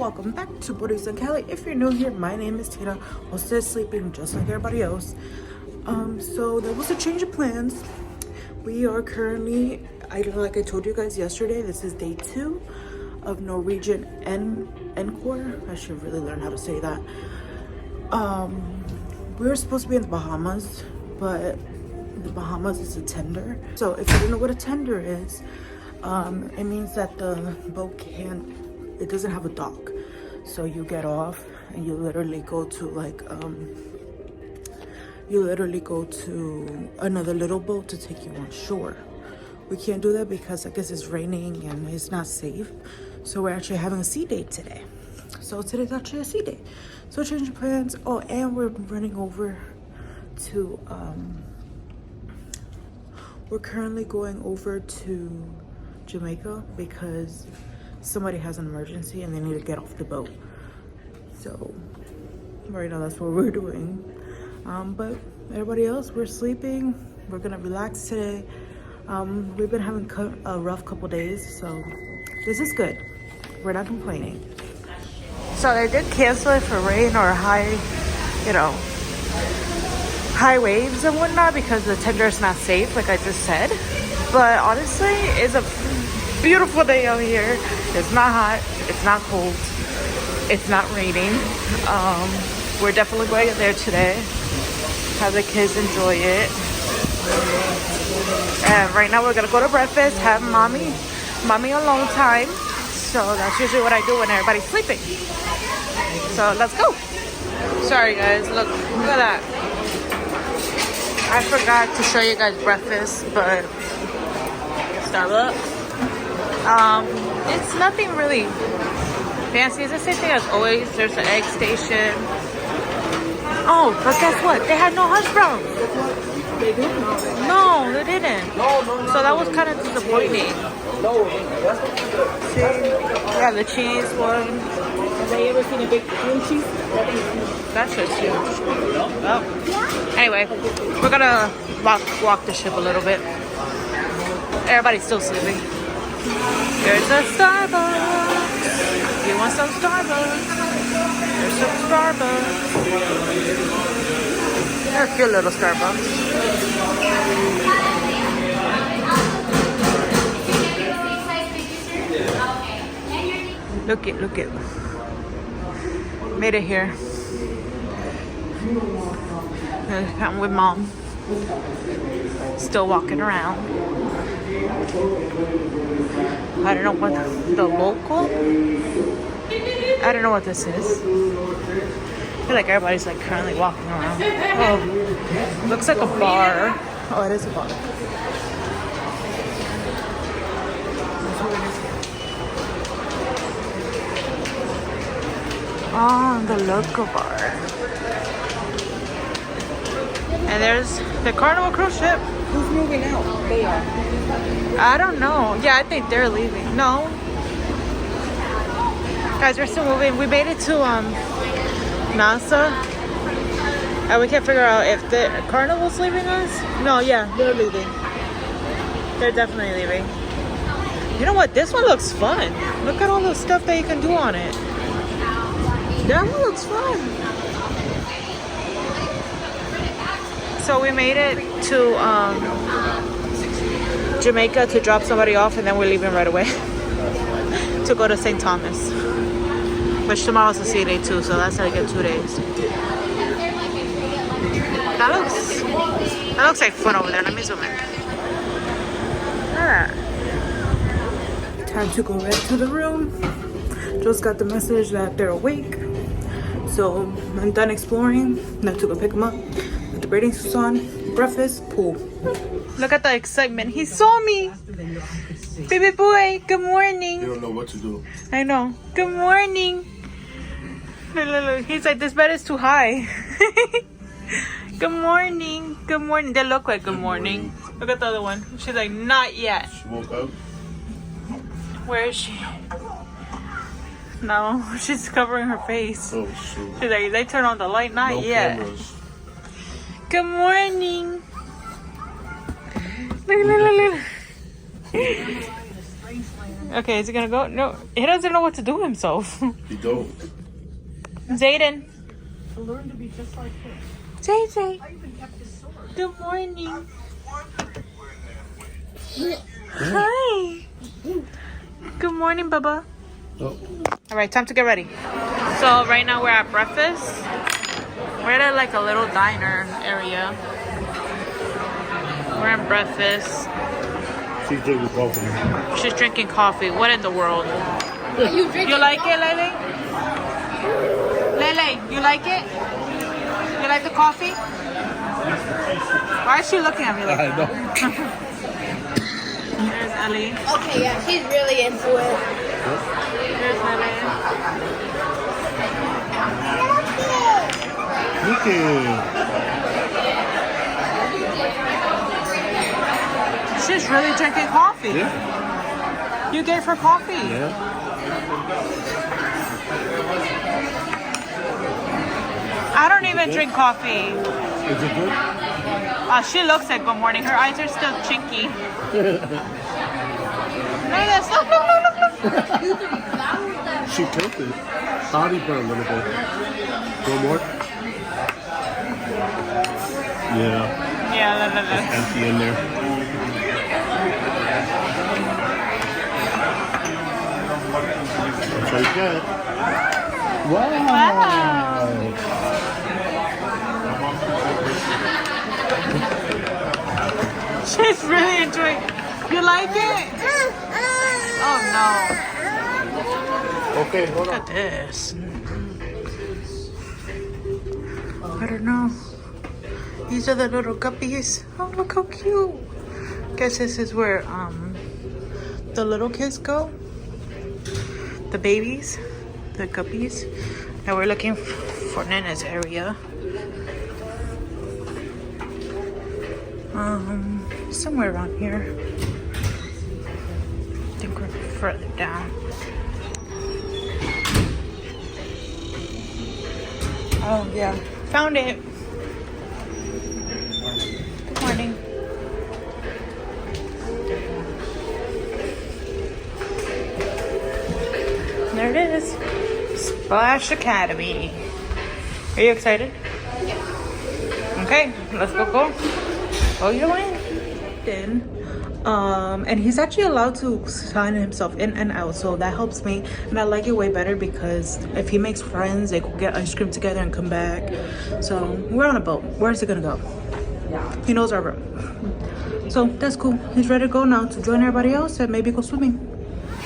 welcome back to Bori's and Kelly. If you're new here, my name is Tina. I'm still sleeping just like everybody else. So there was a change of plans. We are currently, like I told you guys yesterday, this is day 2 of Norwegian Encore. I should really learn how to say that. We were supposed to be in the Bahamas, but the Bahamas is a tender. So if you don't know what a tender is, it means that the boat it doesn't have a dock. So you get off and you literally go to another little boat to take you on shore. We can't do that because I guess it's raining and it's not safe. So we're actually having a sea date today. So today's actually a sea day. So changing plans. Oh, and we're running over to we're currently going over to Jamaica because somebody has an emergency and they need to get off the boat. So right now that's what we're doing. But everybody else, we're sleeping. We're gonna relax today. We've been having a rough couple days, so this is good. We're not complaining. So they did cancel it for rain or high waves and whatnot because the tender is not safe, like I just said. But honestly, it's a beautiful day out here. It's not hot, it's not cold, it's not raining. We're definitely going there today. Have the kids enjoy it. And right now we're gonna go to breakfast, have mommy alone time. So that's usually what I do when everybody's sleeping. So let's go. Sorry guys, look at that. I forgot to show you guys breakfast, but Starbucks. It's nothing really fancy. It's the same thing as always. There's an egg station. Oh, but guess what? They had no hash browns. They didn't? No, they didn't. So that was kind of disappointing. See? Yeah, the cheese one. Have they ever seen a big green cheese? That's just huge. Oh. Anyway, we're gonna walk the ship a little bit. Everybody's still sleeping. There's a Starbucks. You want some Starbucks? There's some Starbucks. They're a cute little Starbucks. Look it. Made it here. I'm with mom. Still walking around. I don't know what the local. I don't know what this is. I feel like everybody's like currently walking around. Oh, looks like a bar. Oh, it is a bar. Oh, the local bar. And there's the Carnival cruise ship. Who's moving out? They are. I don't know. Yeah, I think they're leaving. No. Guys, we're still moving. We made it to NASA. And we can't figure out if the Carnival's leaving us. No, yeah, they're leaving. They're definitely leaving. You know what? This one looks fun. Look at all the stuff that you can do on it. That one looks fun. So we made it to Jamaica to drop somebody off, and then we're leaving right away to go to St. Thomas, which tomorrow's a sea day too, so that's like in 2 days. That looks like fun over there. Let me zoom in. Time to go back to the room. Just got the message that they're awake, so I'm done exploring. Now to go pick them up. Put the bathing suits on. Breakfast, pool. Look at the excitement. He saw me. Baby boy, good morning. You don't know what to do. I know. Good morning. Look. He's like, this bed is too high. Good morning. Good morning. They look like good morning. Look at the other one. She's like, not yet. She woke up. Where is she? No, she's covering her face. Oh, shoot. She's like, they turn on the light, not No yet. cameras. Good morning. Look. Okay, is he gonna go? No, he doesn't know what to do himself. You don't. Zayden. To learn to be just like him. JJ. I even kept his sword. Good morning. Hi. Good morning, Bubba. Oh. All right, time to get ready. So right now we're at breakfast. We're at like a little diner area. We're at breakfast. She's drinking coffee. She's drinking coffee. What in the world? You like it, Lele? Lele, you like it? You like the coffee? Why is she looking at me like I that? know. There's Ellie. Okay, yeah, she's really into it. There's Lele. Look at. She's really drinking coffee. Yeah. You gave her coffee. Yeah. I don't even drink coffee. Is it good? She looks like good morning. Her eyes are still chinky. Look at this. Look, look, look, look. She tilted. Body burn a little bit. One more? Yeah. Yeah, look, look, look. Empty in there. That's all you get. Wow. She's really enjoying it. You like it? Oh Okay, hold no. on. Look at this. I don't know. These are the little guppies. Oh, look how cute. Guess this is where the little kids go. The babies, the guppies. Now we're looking for Nana's area. Somewhere around here. I think we're further down. Oh yeah, found it. Good morning. There it is. Splash Academy. Are you excited? Yeah. Okay, let's go. Oh, you're in. And he's actually allowed to sign himself in and out, so that helps me, and I like it way better because if he makes friends, they go get ice cream together and come back. So we're on a boat. Where's he gonna go? He knows our room, so that's cool. He's ready to go now to join everybody else and maybe go swimming.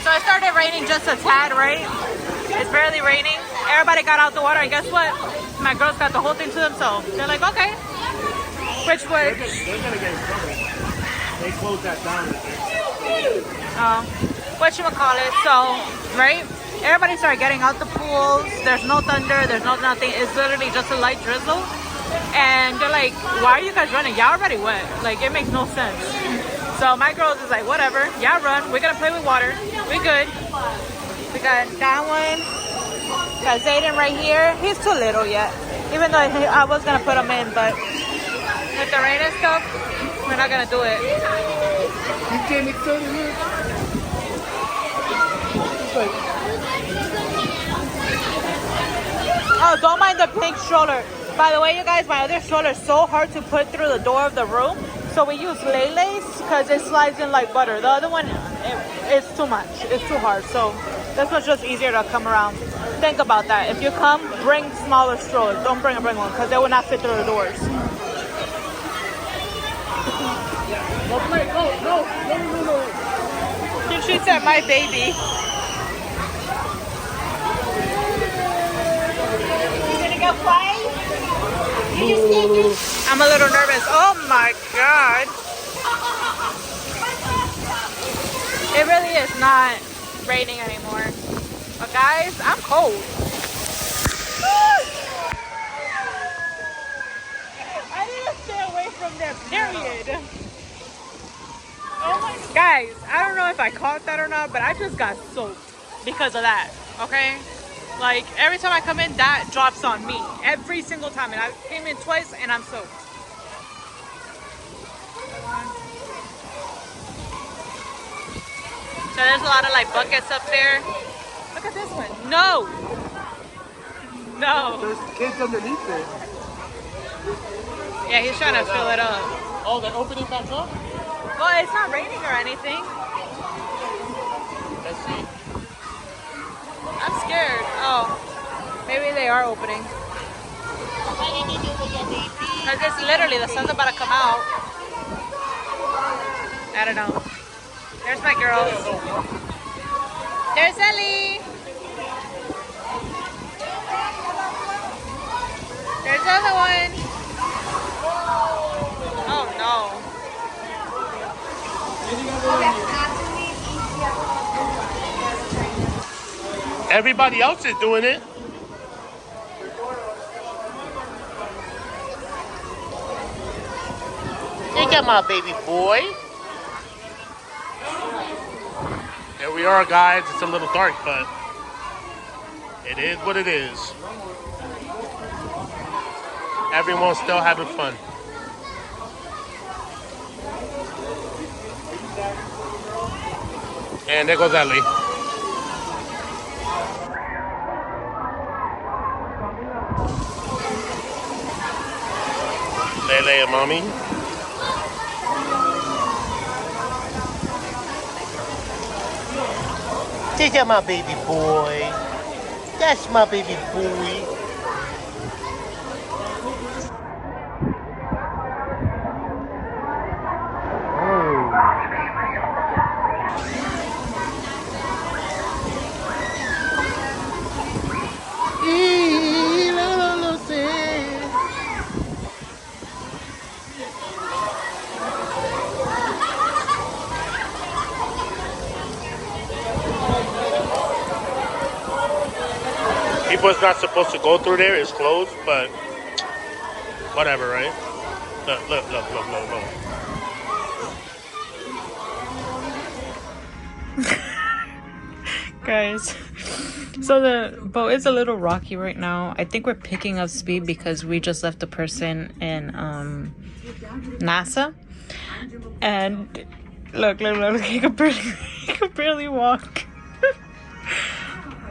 So it started raining just a tad, right? It's barely raining. Everybody got out the water, and guess what? My girls got the whole thing to themselves. They're like, okay. Which was... They're gonna get in trouble. They closed that down. Whatchamacallit, so, right? Everybody started getting out the pools. There's no thunder, there's no nothing. It's literally just a light drizzle. And they're like, why are you guys running? Y'all already wet. Like, it makes no sense. So my girls is like, whatever. Y'all run. We're gonna play with water. We good. We got that one. Got Zayden right here. He's too little yet. Even though I was gonna put him in, but with the rain and stuff, we're not gonna do it. You can't excited, look. Oh, don't mind the pink stroller. By the way, you guys, my other stroller is so hard to put through the door of the room. So we use Lele's because it slides in like butter. The other one, it's too much. It's too hard. So this one's just easier to come around. Think about that. If you come, bring smaller strollers. Don't bring a big one because they will not fit through the doors. Go play, go. She said, my baby. You gonna go play? I'm a little nervous. Oh my God. It really is not raining anymore. But guys, I'm cold. I need to stay away from there, period. Oh my God. Guys, I don't know if I caught that or not, but I just got soaked because of that, okay? Like, every time I come in, that drops on me. Every single time. And I came in twice, and I'm soaked. So there's a lot of like buckets up there. Look at this one. No. No. There's kids underneath it. Yeah, he's trying to fill it up. Oh, they're opening back up? Well, it's not raining or anything. Let's see. I'm scared. Oh, maybe they are opening. Because it's literally, the sun's about to come out. I don't know. There's my girls. There's Ellie. There's the other one. Oh no. Everybody else is doing it. Look at my baby boy. Here we are, guys. It's a little dark, but it is what it is. Everyone's still having fun. And there goes Ellie. Lele and mommy. Look at my baby boy. That's my baby boy. People's not supposed to go through there. It's closed, but whatever, right? Look. Guys, so the boat is a little rocky right now. I think we're picking up speed because we just left the person in NASA. And look, he could barely walk.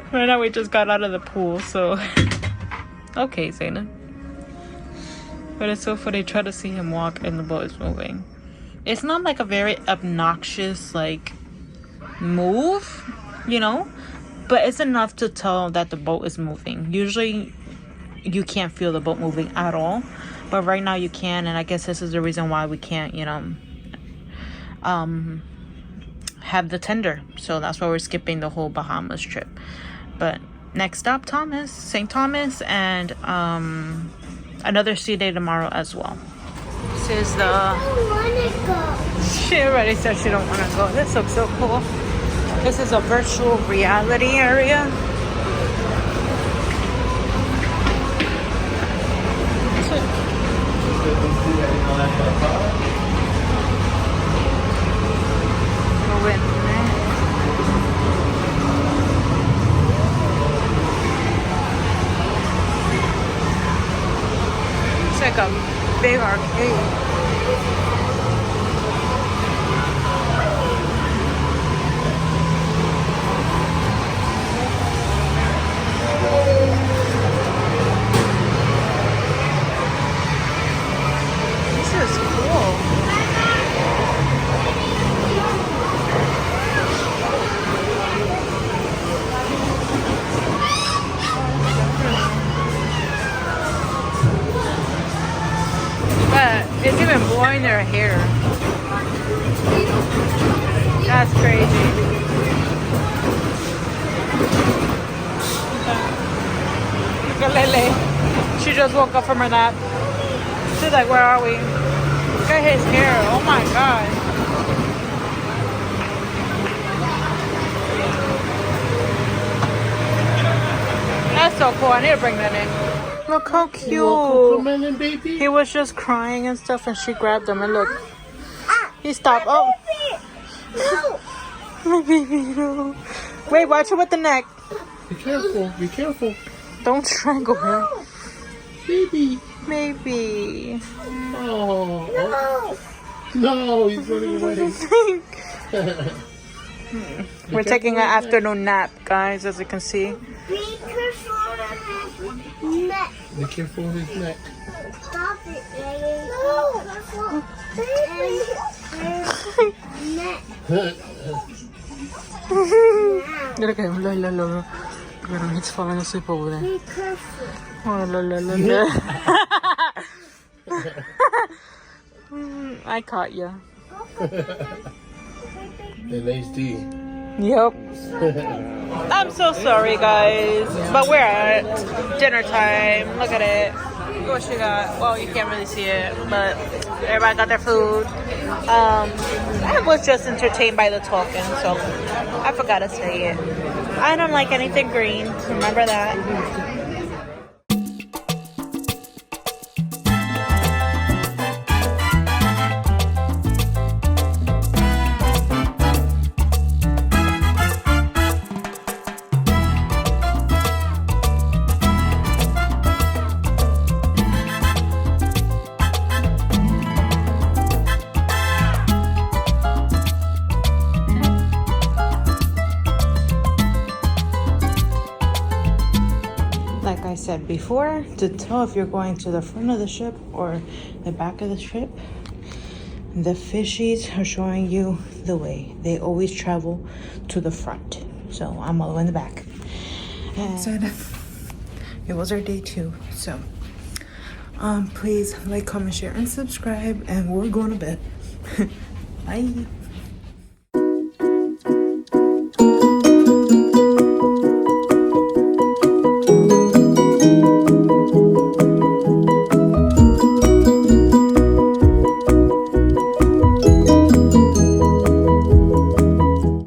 Right now we just got out of the pool, so okay, Zayna. But it's so funny, try to see him walk and the boat is moving. It's not like a very obnoxious like move, you know, but it's enough to tell that the boat is moving. Usually you can't feel the boat moving at all, but right now you can, and I guess this is the reason why we can't, you know, have the tender. So that's why we're skipping the whole Bahamas trip. But next stop, St. Thomas, and another sea day tomorrow as well. This is the... She already said she don't want to go. This looks so cool. This is a virtual reality area. Go in there. It's like a big arcade. This is cool. But it's even blowing their hair. That's crazy. Look at Lele. She just woke up from her nap. She's like, where are we? Look at his hair. Oh my god. That's so cool. I need to bring that in. Look how cute. He was just crying and stuff, and she grabbed him, and look. He stopped. Oh. My baby, no. Wait, watch it with the neck. Be careful. Be careful. Don't strangle him. Baby. Maybe. Oh. No, he's running away. We're taking an afternoon nap, guys, as you can see. Be careful of his neck. Be careful with his neck. Stop it, Daddy. No. Careful. Neck. Look at him. Look at him. He's falling asleep over there. Be careful. Oh, I caught you. It lays tea. Yep. I'm so sorry, guys, but we're at dinner time. Look at it. What she got? Well, you can't really see it, but everybody got their food. I was just entertained by the talking, so I forgot to say it. I don't like anything green. Remember that. Like I said before, to tell if you're going to the front of the ship or the back of the ship, the fishies are showing you the way. They always travel to the front. So I'm all the way in the back. And it was our day 2. So please like, comment, share, and subscribe. And we're going to bed. Bye.